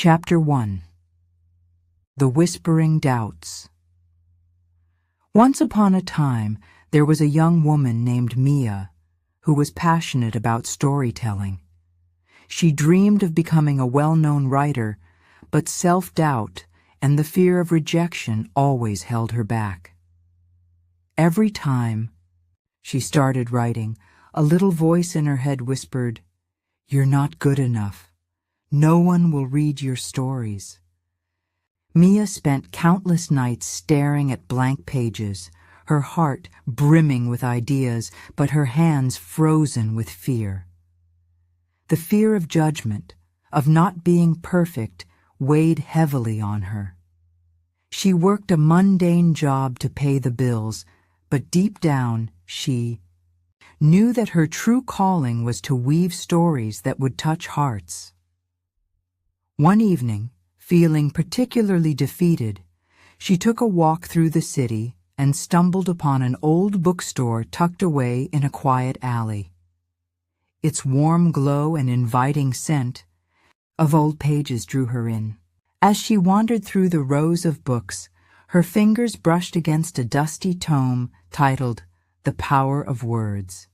Chapter 1. The Whispering Doubts. Once upon a time, there was a young woman named Mia who was passionate about storytelling. She dreamed of becoming a well-known writer, but self-doubt and the fear of rejection always held her back. Every time she started writing, a little voice in her head whispered, "You're not good enough. No one will read your stories." Mia spent countless nights staring at blank pages, her heart brimming with ideas, but her hands frozen with fear. The fear of judgment, of not being perfect, weighed heavily on her. She worked a mundane job to pay the bills, but deep down she knew that her true calling was to weave stories that would touch hearts. One evening, feeling particularly defeated, she took a walk through the city and stumbled upon an old bookstore tucked away in a quiet alley. Its warm glow and inviting scent of old pages drew her in. As she wandered through the rows of books, her fingers brushed against a dusty tome titled The Power of Words.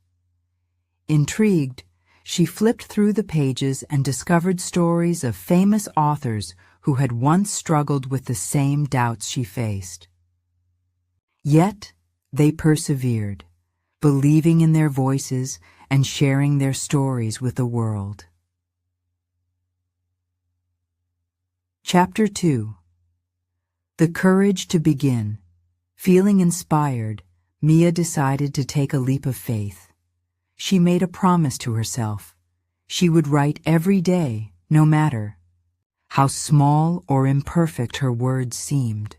Intrigued, she flipped through the pages and discovered stories of famous authors who had once struggled with the same doubts she faced. Yet they persevered, believing in their voices and sharing their stories with the world. Chapter 2. The Courage to Begin. Feeling inspired, Mia decided to take a leap of faith. She made a promise to herself. She would write every day, no matter how small or imperfect her words seemed.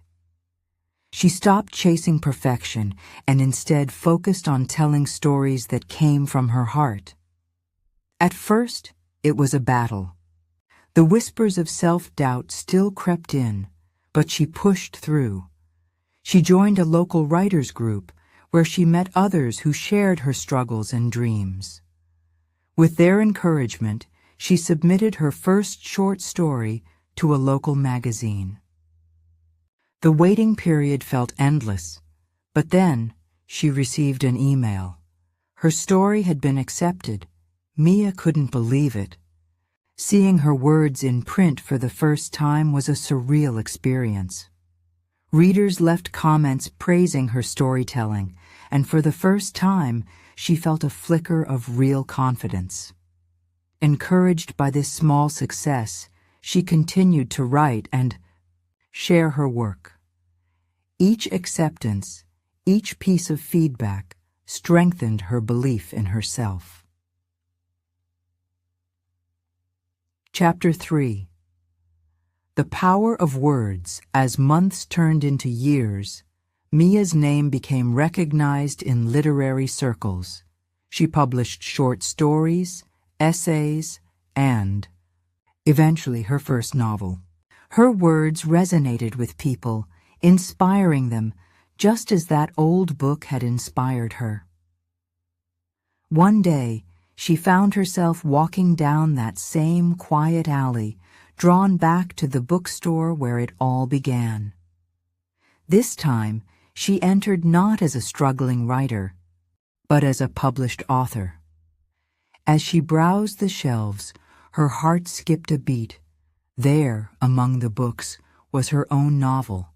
She stopped chasing perfection and instead focused on telling stories that came from her heart. At first, it was a battle. The whispers of self-doubt still crept in, but she pushed through. She joined a local writers' group where she met others who shared her struggles and dreams. With their encouragement, she submitted her first short story to a local magazine. The waiting period felt endless, but then she received an email. Her story had been accepted. Mia couldn't believe it. Seeing her words in print for the first time was a surreal experience. Readers left comments praising her storytelling, and for the first time, she felt a flicker of real confidence. Encouraged by this small success, she continued to write and share her work. Each acceptance, each piece of feedback, strengthened her belief in herself. Chapter 3. The Power of Words. As months turned into years, Mia's name became recognized in literary circles. She published short stories, essays, and, eventually, her first novel. Her words resonated with people, inspiring them just as that old book had inspired her. One day, she found herself walking down that same quiet alley, drawn back to the bookstore where it all began. This time, she entered not as a struggling writer, but as a published author. As she browsed the shelves, her heart skipped a beat. There, among the books, was her own novel.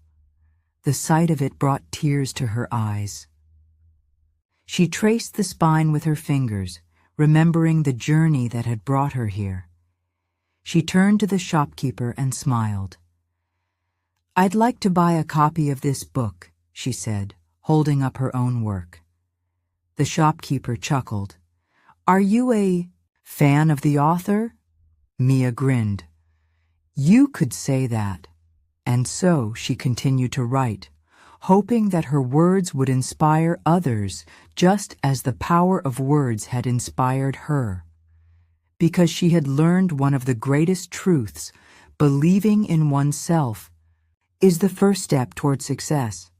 The sight of it brought tears to her eyes. She traced the spine with her fingers, remembering the journey that had brought her here. She turned to the shopkeeper and smiled. "I'd like to buy a copy of this book," she said, holding up her own work. The shopkeeper chuckled. "Are you a fan of the author?" Mia grinned. "You could say that." And so she continued to write, hoping that her words would inspire others just as the power of words had inspired her. Because she had learned one of the greatest truths: believing in oneself is the first step toward success.